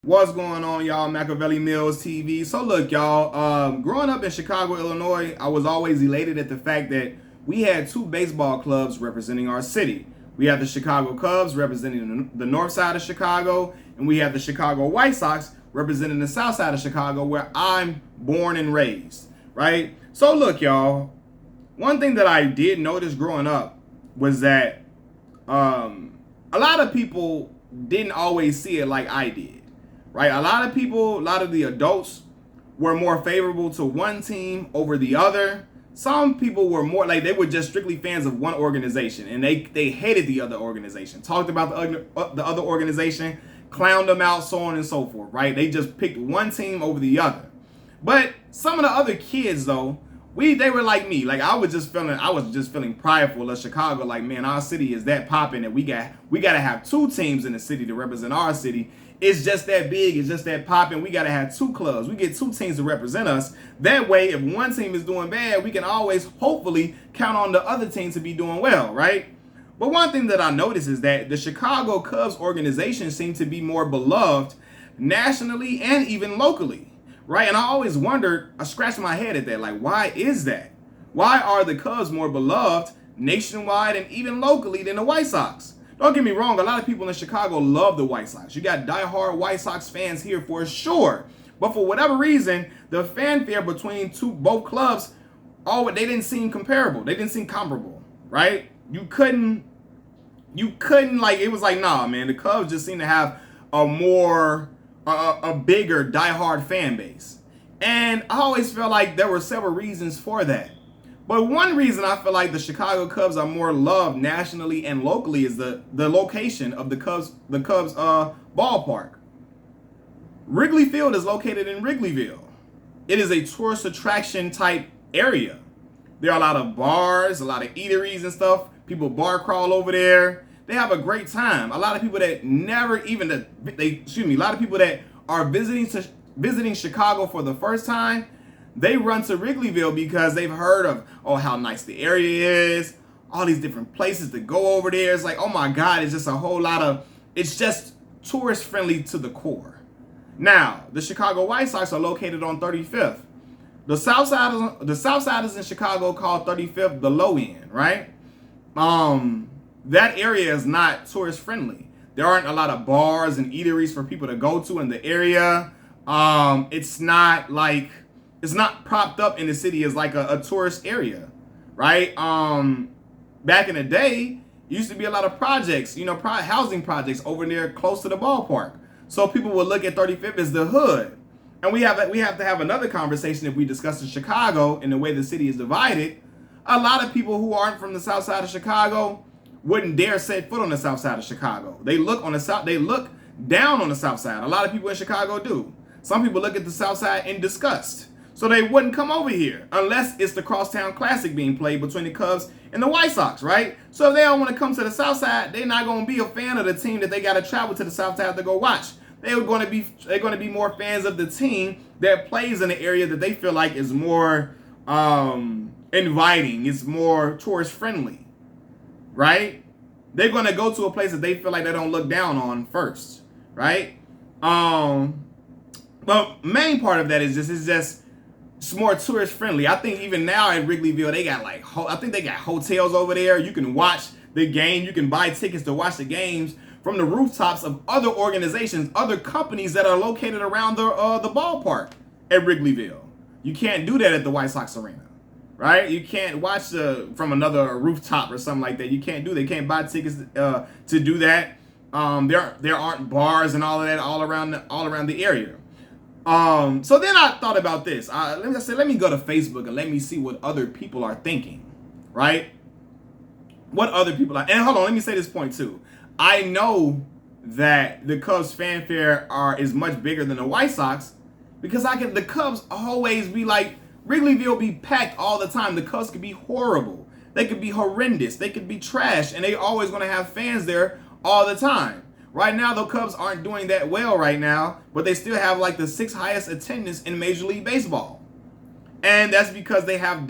What's going on, y'all? Machiavelli Mills TV. So look, y'all, growing up in Chicago, Illinois, I was always elated at the fact that we had two baseball clubs representing our city. We have the Chicago Cubs representing the north side of Chicago, and we have the Chicago White Sox representing the south side of Chicago, where I'm born and raised, right? So look, y'all, one thing that I did notice growing up was that a lot of people didn't always see it like I did, right? A lot of people, a lot of the adults were more favorable to one team over the other. Some people were more like they were just strictly fans of one organization, and they hated the other organization, talked about the other organization, clowned them out, so on and so forth, right? They just picked one team over the other. But some of the other kids, though, they were like me. Like I was just feeling prideful of Chicago. Like, man, our city is that popping that we gotta have two teams in the city to represent our city. It's just that big, it's just that popping. We gotta have two clubs. We get two teams to represent us. That way, if one team is doing bad, we can always hopefully count on the other team to be doing well, right? But one thing that I noticed is that the Chicago Cubs organization seemed to be more beloved nationally and even locally. Right? And I always wondered, I scratched my head at that. Like, why is that? Why are the Cubs more beloved nationwide and even locally than the White Sox? Don't get me wrong, a lot of people in Chicago love the White Sox. You got diehard White Sox fans here for sure. But for whatever reason, the fanfare between both clubs, they didn't seem comparable. They didn't seem comparable, right? You couldn't like, it was like, nah, man, the Cubs just seem to have a bigger diehard fan base. And I always felt like there were several reasons for that. But one reason I feel like the Chicago Cubs are more loved nationally and locally is the location of the Cubs ballpark. Wrigley Field is located in Wrigleyville. It is a tourist attraction type area. There are a lot of bars, a lot of eateries and stuff. People bar crawl over there. They have a great time. A lot of people that a lot of people that are visiting Chicago for the first time, they run to Wrigleyville because they've heard of, how nice the area is, all these different places to go over there. It's like, oh my God, it's just tourist friendly to the core. Now, the Chicago White Sox are located on 35th. The South Side is in Chicago called 35th, the low end, right? That area is not tourist friendly. There aren't a lot of bars and eateries for people to go to in the area. It's not propped up in the city as like a tourist area, right? Back in the day, it used to be a lot of projects, housing projects over there close to the ballpark. So people would look at 35th as the hood. And we have to have another conversation if we discuss in Chicago and the way the city is divided. A lot of people who aren't from the south side of Chicago wouldn't dare set foot on the south side of Chicago. They look down on the south side. A lot of people in Chicago do. Some people look at the south side in disgust. So they wouldn't come over here unless it's the Crosstown Classic being played between the Cubs and the White Sox, right? So if they don't want to come to the south side, they're not going to be a fan of the team that they got to travel to the south side to go watch. They're going to be more fans of the team that plays in the area that they feel like is more inviting, it's more tourist friendly. Right? They're going to go to a place that they feel like they don't look down on first, right? But main part of that is it's more tourist friendly. I think even now at Wrigleyville, they got I think they got hotels over there. You can watch the game. You can buy tickets to watch the games from the rooftops of other organizations, other companies that are located around the ballpark at Wrigleyville. You can't do that at the White Sox Arena. Right? You can't watch from another rooftop or something like that. You can't do that. You can't buy tickets to do that. There aren't bars and all of that all around the area. So then I thought about this. Let me go to Facebook and let me see what other people are thinking. Right? What other people are. And hold on, let me say this point too. I know that the Cubs fanfare is much bigger than the White Sox because the Cubs always be like, Wrigleyville be packed all the time. The Cubs could be horrible. They could be horrendous. They could be trash. And they always going to have fans there all the time. Right now, the Cubs aren't doing that well right now. But they still have like the 6th highest attendance in Major League Baseball. And that's because they have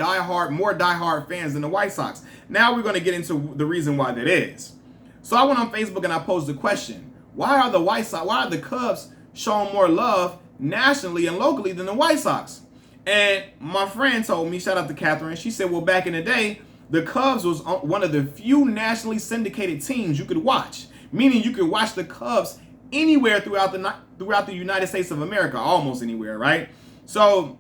more diehard fans than the White Sox. Now we're going to get into the reason why that is. So I went on Facebook and I posed the question. Why are the Cubs shown more love nationally and locally than the White Sox. And my friend told me, shout out to Catherine, she said, well, back in the day, the Cubs was one of the few nationally syndicated teams you could watch, meaning you could watch the Cubs anywhere throughout the United States of America, almost anywhere, right? So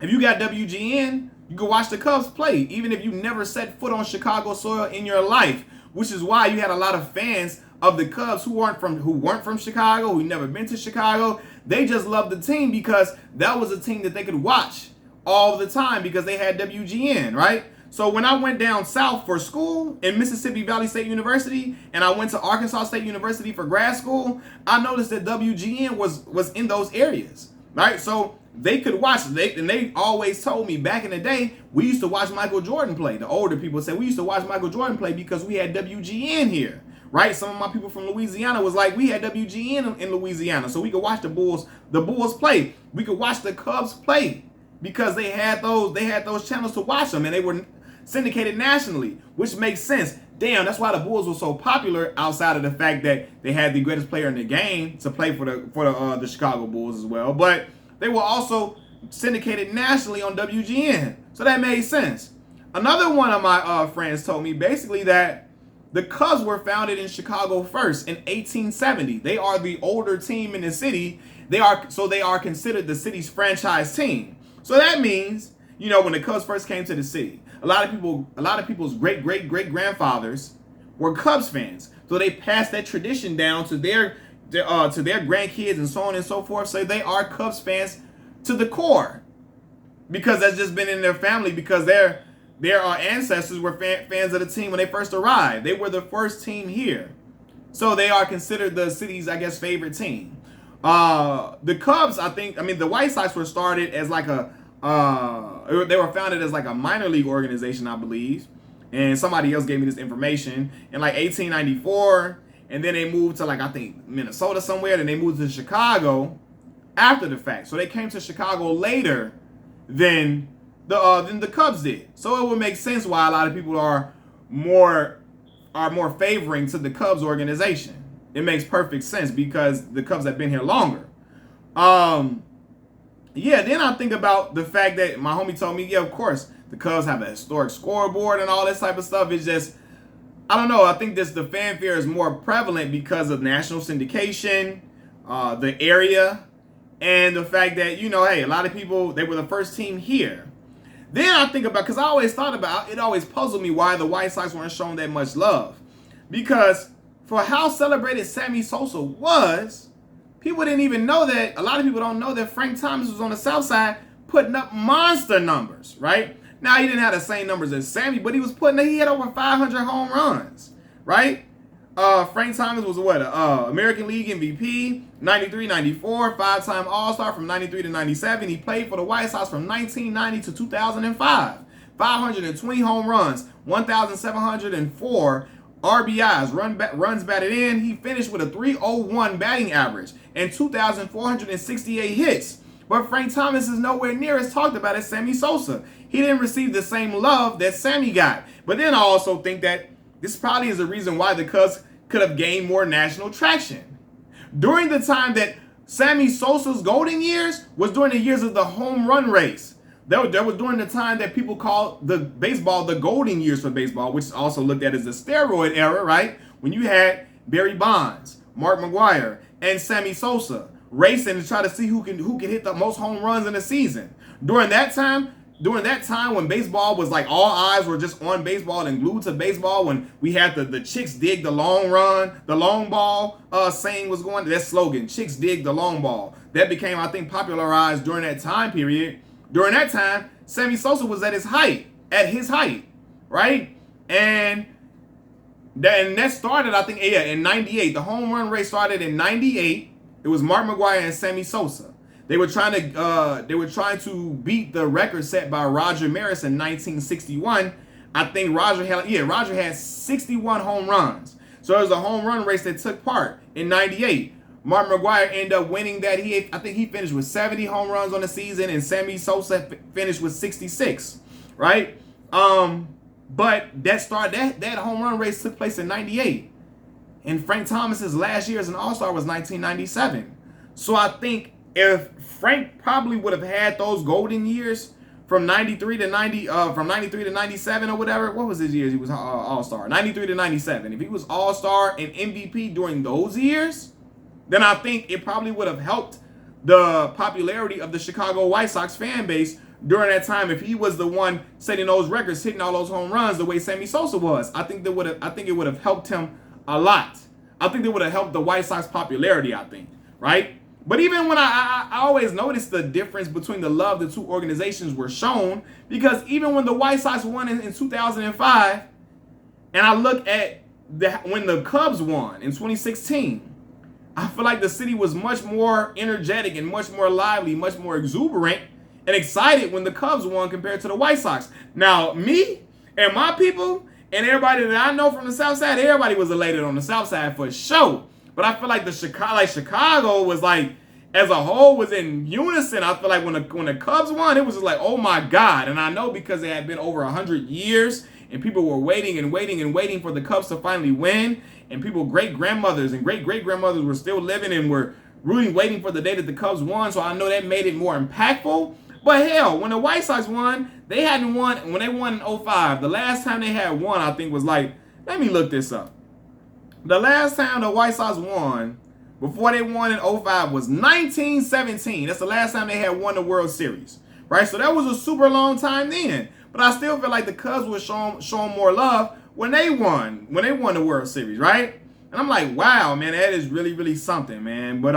if you got WGN, you can watch the Cubs play, even if you never set foot on Chicago soil in your life, which is why you had a lot of fans of the Cubs who weren't from Chicago, who never been to Chicago. They just loved the team because that was a team that they could watch all the time because they had WGN, right? So when I went down south for school in Mississippi Valley State University, and I went to Arkansas State University for grad school, I noticed that WGN was in those areas, right? So they could watch. And they always told me back in the day, we used to watch Michael Jordan play. The older people said we used to watch Michael Jordan play because we had WGN here, right? Some of my people from Louisiana was like, we had WGN in Louisiana, so we could watch the Bulls play. We could watch the Cubs play because they had those channels to watch them, and they were syndicated nationally, which makes sense. Damn, that's why the Bulls were so popular outside of the fact that they had the greatest player in the game to play for the Chicago Bulls as well. But they were also syndicated nationally on WGN. So that made sense. Another one of my friends told me basically that the Cubs were founded in Chicago first in 1870. They are the older team in the city. They are considered the city's franchise team. So that means, when the Cubs first came to the city, a lot of people's great grandfathers were Cubs fans. So they passed that tradition down to their grandkids and so on and so forth. So they are Cubs fans to the core because that's just been in their family because their ancestors were fans of the team when they first arrived. They were the first team here. So they are considered the city's, I guess, favorite team. The Cubs, the White Sox were started as like they were founded as like a minor league organization, I believe. And somebody else gave me this information in like 1894. And then they moved to I think Minnesota somewhere. Then they moved to Chicago after the fact. So they came to Chicago later than the Cubs did. So it would make sense why a lot of people are more favoring to the Cubs organization. It makes perfect sense because the Cubs have been here longer. Then I think about the fact that my homie told me, yeah, of course, the Cubs have a historic scoreboard and all this type of stuff. It's just, I don't know. I think the fanfare is more prevalent because of national syndication, the area, and the fact that, hey, a lot of people, they were the first team here. Then I think about, because I always thought about, it always puzzled me why the White Sox weren't shown that much love. Because for how celebrated Sammy Sosa was, people didn't even know that, a lot of people don't know that Frank Thomas was on the South Side putting up monster numbers, right? Now, he didn't have the same numbers as Sammy, but he had over 500 home runs, right? Frank Thomas was American League MVP, 93, 94, five-time All-Star from 93 to 97. He played for the White Sox from 1990 to 2005. 520 home runs, 1,704 RBIs, runs batted in. He finished with a .301 batting average and 2,468 hits. But Frank Thomas is nowhere near as talked about as Sammy Sosa. He didn't receive the same love that Sammy got. But then I also think that this probably is the reason why the Cubs could have gained more national traction. During the time that Sammy Sosa's golden years was during the years of the home run race. That was during the time that people called the baseball the golden years for baseball, which is also looked at as the steroid era, right? When you had Barry Bonds, Mark McGwire, and Sammy Sosa racing to try to see who can hit the most home runs in a season. During that time when baseball was like all eyes were just on baseball and glued to baseball, when we had the chicks dig the long run, the long ball saying was going, that slogan, chicks dig the long ball. That became, I think, popularized during that time period. During that time, Sammy Sosa was at his height, right? And that started, I think, in 98. The home run race started in 98. It was Mark McGwire and Sammy Sosa. They were trying to beat the record set by Roger Maris in 1961. I think Roger had 61 home runs. So it was a home run race that took part in 98. Mark McGwire ended up winning that. I think he finished with 70 home runs on the season, and Sammy Sosa finished with 66, right? But that home run race took place in 98. And Frank Thomas's last year as an All-Star was 1997. So I think if Frank probably would have had those golden years from 93 to 90, from 93 to 97 or whatever. What was his years? He was All-Star. 93 to 97. If he was All-Star and MVP during those years, then I think it probably would have helped the popularity of the Chicago White Sox fan base during that time. If he was the one setting those records, hitting all those home runs the way Sammy Sosa was, I think it would have helped him a lot. I think it would have helped the White Sox popularity, I think, right? But even when I always noticed the difference between the love the two organizations were shown, because even when the White Sox won in 2005, and I look at when the Cubs won in 2016, I feel like the city was much more energetic and much more lively, much more exuberant and excited when the Cubs won compared to the White Sox. Now, me and my people and everybody that I know from the South Side, everybody was elated on the South Side for sure. But I feel like Chicago was like, as a whole, was in unison. I feel like when the Cubs won, it was just like, oh my God. And I know because it had been over 100 years and people were waiting and waiting and waiting for the Cubs to finally win. And people, great-grandmothers and great-great-grandmothers were still living and were rooting, waiting for the day that the Cubs won. So I know that made it more impactful. But hell, when the White Sox won, they hadn't won. When they won in 05, the last time they had won, I think, was like, let me look this up. The last time the White Sox won, before they won in 05, was 1917. That's the last time they had won the World Series, right? So that was a super long time then. But I still feel like the Cubs were showing more love when they won the World Series, right? And I'm like, wow, man, that is really, really something, man. But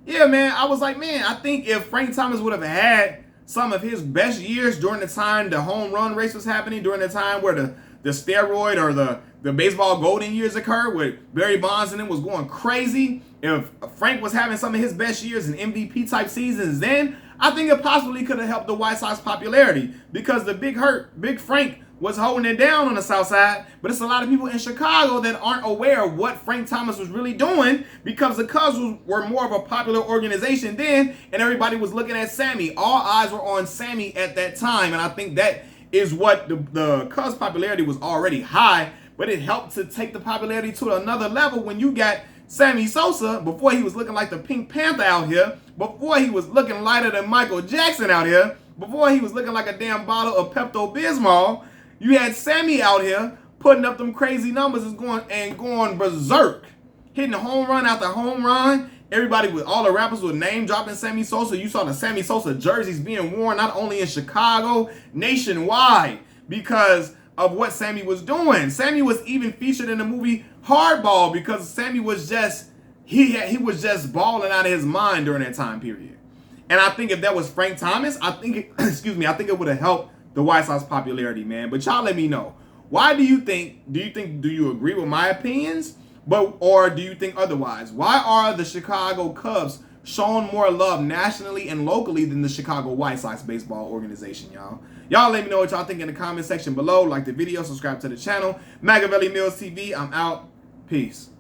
yeah, man, I was like, man, I think if Frank Thomas would have had some of his best years during the time the home run race was happening, during the time where the steroid or the baseball golden years occurred, where Barry Bonds and them was going crazy. If Frank was having some of his best years in MVP type seasons, then I think it possibly could have helped the White Sox popularity, because the Big Frank was holding it down on the South Side. But it's a lot of people in Chicago that aren't aware of what Frank Thomas was really doing, because the Cubs were more of a popular organization then, and everybody was looking at Sammy. All eyes were on Sammy at that time, and I think that is what the Cubs' popularity was already high, but it helped to take the popularity to another level when you got Sammy Sosa, before he was looking like the Pink Panther out here, before he was looking lighter than Michael Jackson out here, before he was looking like a damn bottle of Pepto-Bismol. You had Sammy out here putting up them crazy numbers and going berserk, hitting home run after home run. All the rappers were name dropping Sammy Sosa. You saw the Sammy Sosa jerseys being worn not only in Chicago, nationwide, because of what Sammy was doing. Sammy was even featured in the movie Hardball, because Sammy was just he was just balling out of his mind during that time period. And I think if that was Frank Thomas, I think it would have helped the White Sox popularity, man. But y'all let me know. Why do you agree with my opinions? Or do you think otherwise? Why are the Chicago Cubs showing more love nationally and locally than the Chicago White Sox baseball organization, y'all? Y'all let me know what y'all think in the comment section below. Like the video, subscribe to the channel. Machiavelli Mills TV, I'm out. Peace.